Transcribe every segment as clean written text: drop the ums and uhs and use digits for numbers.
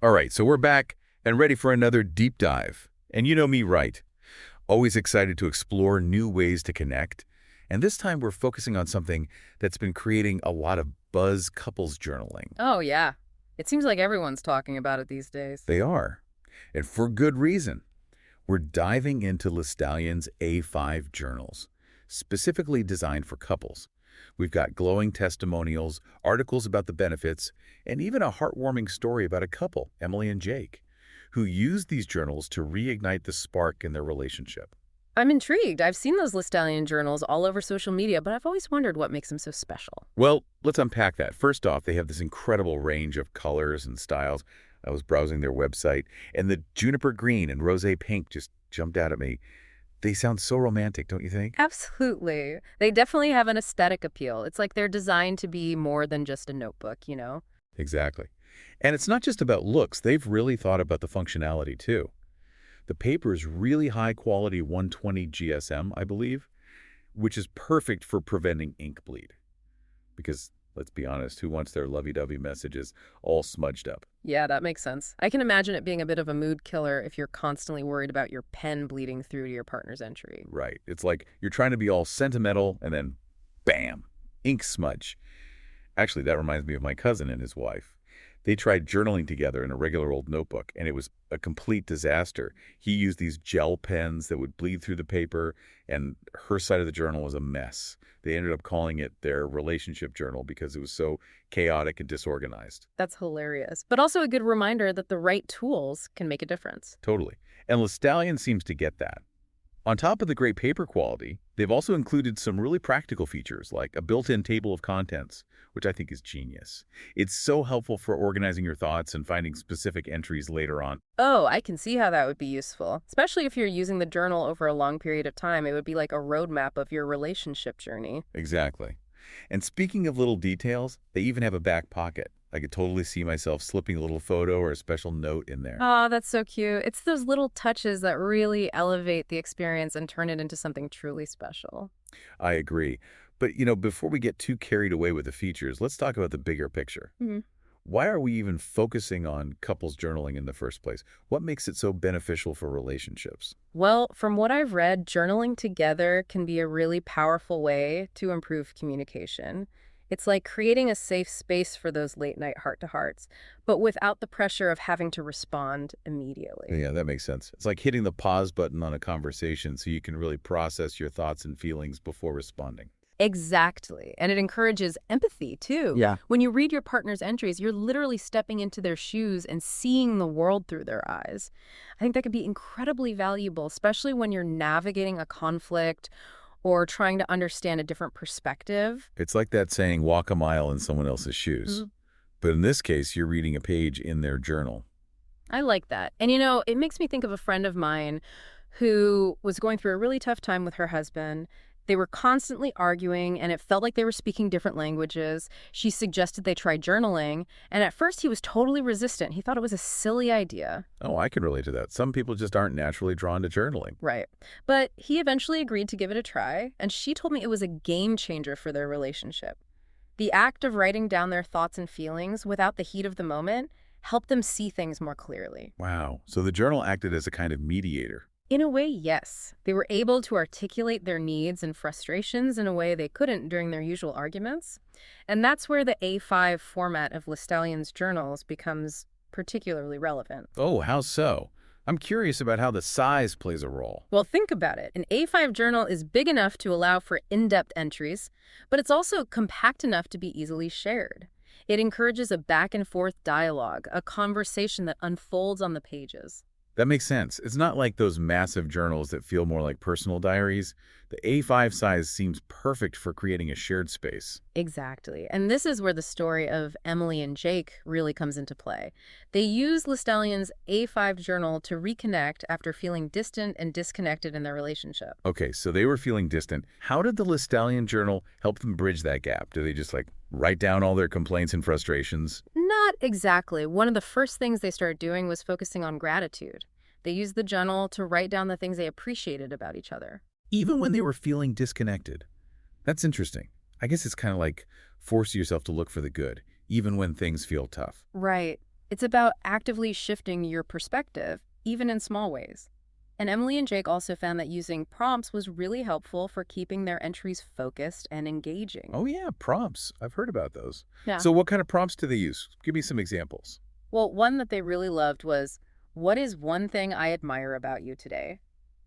All right, so we're back and ready for another deep dive. And you know me right. Always excited to explore new ways to connect. And this time we're focusing on something that's been creating a lot of buzz: couples journaling. Oh, yeah. It seems like everyone's talking about it these days. They are. And for good reason. We're diving into Lestallion's A5 journals, specifically designed for couples. We've got glowing testimonials, articles about the benefits, and even a heartwarming story about a couple, Emily and Jake, who used these journals to reignite the spark in their relationship. I'm intrigued. I've seen those Lestallion journals all over social media, but I've always wondered what makes them so special. Well, let's unpack that. First off, they have this incredible range of colors and styles. I was browsing their website, and the juniper green and rosé pink just jumped out at me. They sound so romantic, don't you think? Absolutely. They definitely have an aesthetic appeal. It's like they're designed to be more than just a notebook. Exactly. And it's not just about looks. They've really thought about the functionality, too. The paper is really high-quality 120 GSM, I believe, which is perfect for preventing ink bleed. Because, let's be honest, who wants their lovey-dovey messages all smudged up? Yeah, that makes sense. I can imagine it being a bit of a mood killer if you're constantly worried about your pen bleeding through to your partner's entry. Right. It's like you're trying to be all sentimental, and then, bam, ink smudge. Actually, that reminds me of my cousin and his wife. They tried journaling together in a regular old notebook, and it was a complete disaster. He used these gel pens that would bleed through the paper, and her side of the journal was a mess. They ended up calling it their relationship journal because it was so chaotic and disorganized. That's hilarious. But also a good reminder that the right tools can make a difference. Totally. And Lestallion seems to get that. On top of the great paper quality, they've also included some really practical features like a built-in table of contents, which I think is genius. It's so helpful for organizing your thoughts and finding specific entries later on. Oh, I can see how that would be useful. Especially if you're using the journal over a long period of time, it would be like a roadmap of your relationship journey. Exactly. And speaking of little details, they even have a back pocket. I could totally see myself slipping a little photo or a special note in there. Oh, that's so cute. It's those little touches that really elevate the experience and turn it into something truly special. I agree. But, before we get too carried away with the features, let's talk about the bigger picture. Why are we even focusing on couples journaling in the first place? What makes it so beneficial for relationships? Well, from what I've read, journaling together can be a really powerful way to improve communication. It's like creating a safe space for those late-night heart-to-hearts, but without the pressure of having to respond immediately. Yeah, that makes sense. It's like hitting the pause button on a conversation so you can really process your thoughts and feelings before responding. Exactly. And it encourages empathy, too. Yeah. When you read your partner's entries, you're literally stepping into their shoes and seeing the world through their eyes. I think that could be incredibly valuable, especially when you're navigating a conflict or trying to understand a different perspective. It's like that saying, walk a mile in someone else's shoes. But in this case, you're reading a page in their journal. I like that. And it makes me think of a friend of mine who was going through a really tough time with her husband. They were constantly arguing, and it felt like they were speaking different languages. She suggested they try journaling, and at first he was totally resistant. He thought it was a silly idea. Oh, I can relate to that. Some people just aren't naturally drawn to journaling. Right. But he eventually agreed to give it a try, and she told me it was a game changer for their relationship. The act of writing down their thoughts and feelings without the heat of the moment helped them see things more clearly. Wow. So the journal acted as a kind of mediator. In a way, yes. They were able to articulate their needs and frustrations in a way they couldn't during their usual arguments. And that's where the A5 format of Lestallion's journals becomes particularly relevant. Oh, how so? I'm curious about how the size plays a role. Well, think about it. An A5 journal is big enough to allow for in-depth entries, but it's also compact enough to be easily shared. It encourages a back-and-forth dialogue, a conversation that unfolds on the pages. That makes sense. It's not like those massive journals that feel more like personal diaries. The A5 size seems perfect for creating a shared space. Exactly. And this is where the story of Emily and Jake really comes into play. They use Lestallion's A5 journal to reconnect after feeling distant and disconnected in their relationship. Okay, so they were feeling distant. How did the Lestallion journal help them bridge that gap? Do they just write down all their complaints and frustrations? Not exactly. One of the first things they started doing was focusing on gratitude. They used the journal to write down the things they appreciated about each other. Even when they were feeling disconnected. That's interesting. I guess it's kind of like force yourself to look for the good, even when things feel tough. Right. It's about actively shifting your perspective, even in small ways. And Emily and Jake also found that using prompts was really helpful for keeping their entries focused and engaging. Oh, yeah, prompts. I've heard about those. Yeah. So what kind of prompts do they use? Give me some examples. Well, one that they really loved was, "What is one thing I admire about you today?"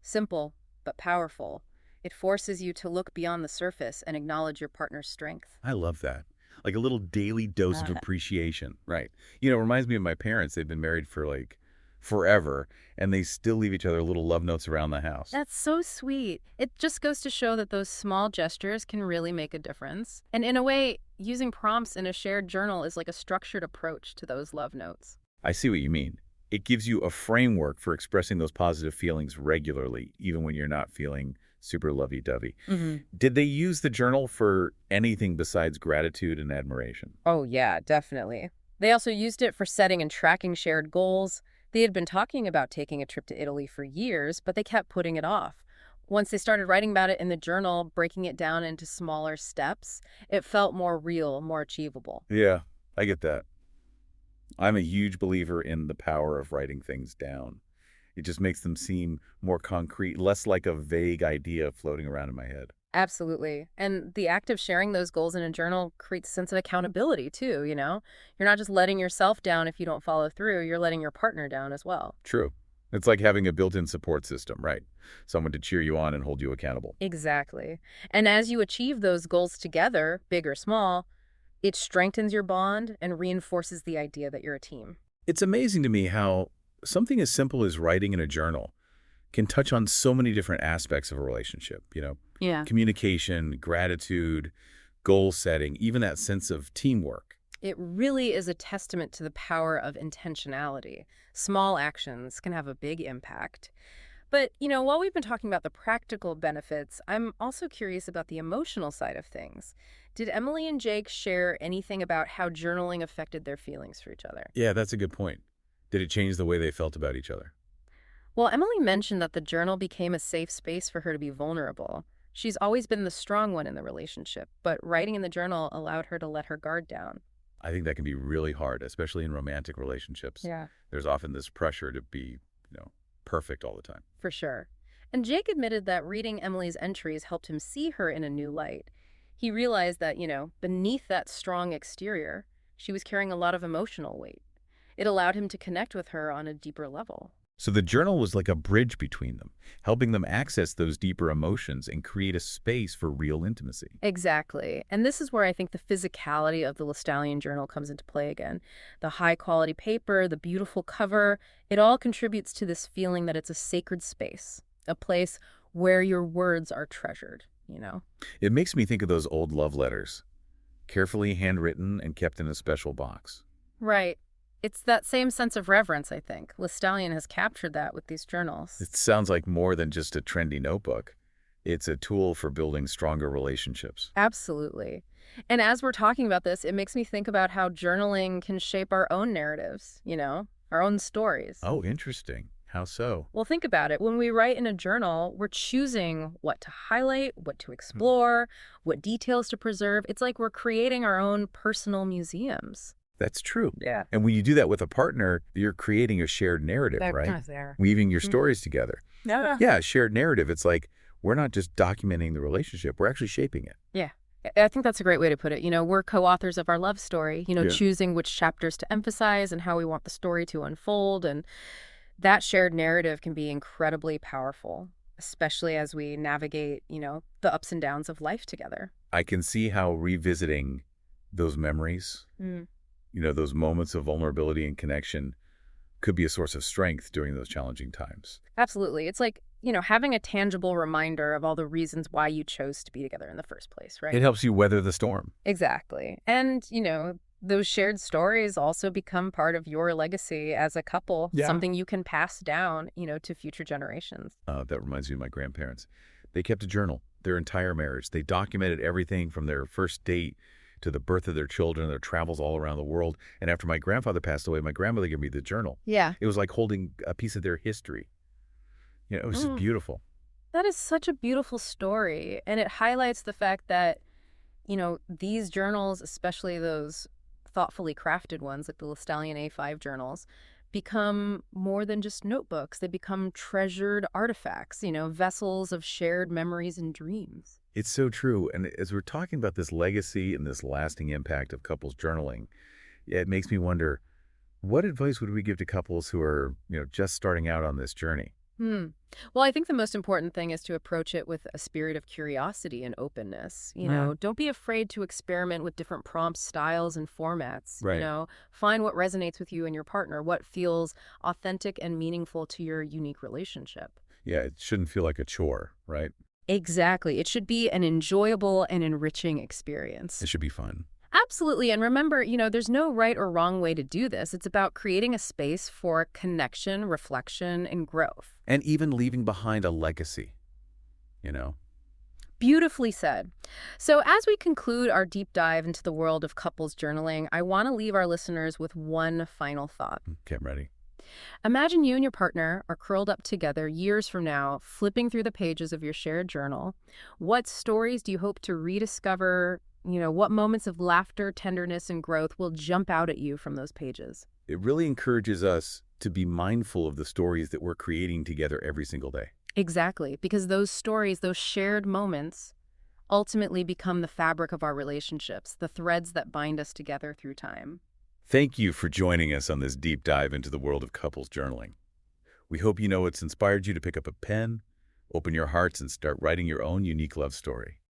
Simple, but powerful. It forces you to look beyond the surface and acknowledge your partner's strength. I love that. Like a little daily dose of Uh, appreciation. Right. It reminds me of my parents. They've been married for like forever, and they still leave each other little love notes around the house. That's so sweet. It just goes to show that those small gestures can really make a difference. And in a way, using prompts in a shared journal is like a structured approach to those love notes. I see what you mean. It gives you a framework for expressing those positive feelings regularly, even when you're not feeling super lovey-dovey. Hmm. Did they use the journal for anything besides gratitude and admiration? Oh, yeah, definitely. They also used it for setting and tracking shared goals. They had been talking about taking a trip to Italy for years, but they kept putting it off. Once they started writing about it in the journal, breaking it down into smaller steps, it felt more real, more achievable. Yeah, I get that. I'm a huge believer in the power of writing things down. It just makes them seem more concrete, less like a vague idea floating around in my head. Absolutely. And the act of sharing those goals in a journal creates a sense of accountability too, you know? You're not just letting yourself down if you don't follow through, you're letting your partner down as well. True. It's like having a built-in support system, right? Someone to cheer you on and hold you accountable. Exactly. And as you achieve those goals together, big or small, it strengthens your bond and reinforces the idea that you're a team. It's amazing to me how something as simple as writing in a journal can touch on so many different aspects of a relationship. Yeah. Communication, gratitude, goal setting, even that sense of teamwork. It really is a testament to the power of intentionality. Small actions can have a big impact. But, while we've been talking about the practical benefits, I'm also curious about the emotional side of things. Did Emily and Jake share anything about how journaling affected their feelings for each other? Yeah, that's a good point. Did it change the way they felt about each other? Well, Emily mentioned that the journal became a safe space for her to be vulnerable. She's always been the strong one in the relationship, but writing in the journal allowed her to let her guard down. I think that can be really hard, especially in romantic relationships. Yeah. There's often this pressure to be perfect all the time. For sure. And Jake admitted that reading Emily's entries helped him see her in a new light. He realized that, beneath that strong exterior, she was carrying a lot of emotional weight. It allowed him to connect with her on a deeper level. So the journal was like a bridge between them, helping them access those deeper emotions and create a space for real intimacy. Exactly. And this is where I think the physicality of the Lestallion journal comes into play again. The high quality paper, the beautiful cover, it all contributes to this feeling that it's a sacred space, a place where your words are treasured. It makes me think of those old love letters, carefully handwritten and kept in a special box. Right. It's that same sense of reverence, I think. Lestallion has captured that with these journals. It sounds like more than just a trendy notebook. It's a tool for building stronger relationships. Absolutely. And as we're talking about this, it makes me think about how journaling can shape our own narratives, our own stories. Oh, interesting. How so? Well, think about it. When we write in a journal, we're choosing what to highlight, what to Hmm. explore, what details to preserve. It's like we're creating our own personal museums. That's true. Yeah. And when you do that with a partner, you're creating a shared narrative, They're right? kind of there. Weaving your Mhm. stories together. Yeah. Yeah, shared narrative. It's like we're not just documenting the relationship, we're actually shaping it. Yeah. I think that's a great way to put it. We're co-authors of our love story, Yeah. choosing which chapters to emphasize and how we want the story to unfold. And that shared narrative can be incredibly powerful, especially as we navigate, the ups and downs of life together. I can see how revisiting those memories, Mm. those moments of vulnerability and connection could be a source of strength during those challenging times. Absolutely. It's like, having a tangible reminder of all the reasons why you chose to be together in the first place, right? It helps you weather the storm. Exactly. And, those shared stories also become part of your legacy as a couple, Yeah. something you can pass down, to future generations. That reminds me of my grandparents. They kept a journal their entire marriage. They documented everything from their first date to the birth of their children, their travels all around the world. And after my grandfather passed away, my grandmother gave me the journal. Yeah. It was like holding a piece of their history. It was just Mm. beautiful. That is such a beautiful story. And it highlights the fact that, these journals, especially those thoughtfully crafted ones like the Lestallion A5 journals become more than just notebooks. They become treasured artifacts, vessels of shared memories and dreams. It's so true. And as we're talking about this legacy and this lasting impact of couples journaling, yeah, it makes me wonder, what advice would we give to couples who are, just starting out on this journey? Hmm. Well, I think the most important thing is to approach it with a spirit of curiosity and openness. Don't be afraid to experiment with different prompts, styles, and formats. Right. Find what resonates with you and your partner, what feels authentic and meaningful to your unique relationship. Yeah, it shouldn't feel like a chore, right? Exactly. It should be an enjoyable and enriching It experience. should be fun. Absolutely. And remember, there's no right or wrong way to do this. It's about creating a space for connection, reflection, and growth. And even leaving behind a legacy, you know? Beautifully said. So, as we conclude our deep dive into the world of couples journaling, I want to leave our listeners with one final thought. Okay, I'm ready. Imagine you and your partner are curled up together years from now, flipping through the pages of your shared journal. What stories do you hope to rediscover? What moments of laughter, tenderness, and growth will jump out at you from those pages? It really encourages us to be mindful of the stories that we're creating together every single day. Exactly, because those stories, those shared moments, ultimately become the fabric of our relationships, the threads that bind us together through time. Thank you for joining us on this deep dive into the world of couples journaling. We hope you know it's inspired you to pick up a pen, open your hearts, and start writing your own unique love story.